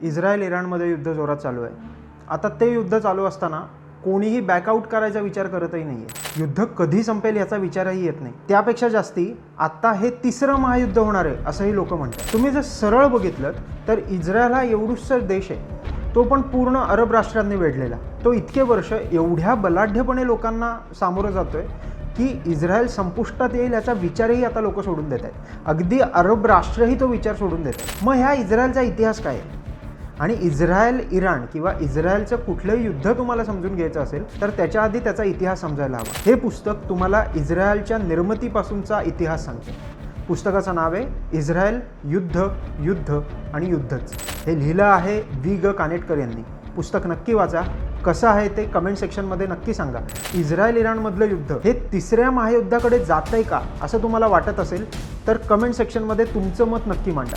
Israel इराणमध्ये युद्ध जोरात चालू आहे। आता ते युद्ध चालू असताना कोणीही बॅकआउट करायचा विचार करतही नाही आहे। युद्ध कधी संपेल याचा विचारही येत नाही। त्यापेक्षा जास्ती आता हे तिसरं महायुद्ध होणार आहे असंही लोक म्हणतात। तुम्ही जर सरळ बघितलं तर इस्रायल हा एवढूसा देश आहे, तो पण पूर्ण अरब राष्ट्रांनी वेढलेला। तो इतके वर्ष एवढ्या बलाढ्यपणे लोकांना सामोरं जातोय की इस्रायल संपुष्टात येईल याचा विचारही आता लोक सोडून देत आहेत। अगदी अरब राष्ट्रही तो विचार सोडून देत आहेत। मग ह्या इस्रायलचा इतिहास काय आहे आणि इस्रायल इराण किंवा इस्रायलचं कुठलंही युद्ध तुम्हाला समजून घ्यायचं असेल तर त्याच्या आधी त्याचा इतिहास समजायला हवा। हे पुस्तक तुम्हाला इस्रायलच्या निर्मितीपासूनचा इतिहास सांगते। पुस्तकाचं नाव आहे इस्रायल युद्ध युद्ध आणि युद्धच। हे लिहिलं आहे वी कानेटकर यांनी। पुस्तक नक्की वाचा। कसं आहे ते कमेंट सेक्शनमध्ये नक्की सांगा। इस्रायल इराणमधलं युद्ध हे तिसऱ्या महायुद्धाकडे जातंय का असं तुम्हाला वाटत असेल तर कमेंट सेक्शनमध्ये तुमचं मत नक्की मांडा।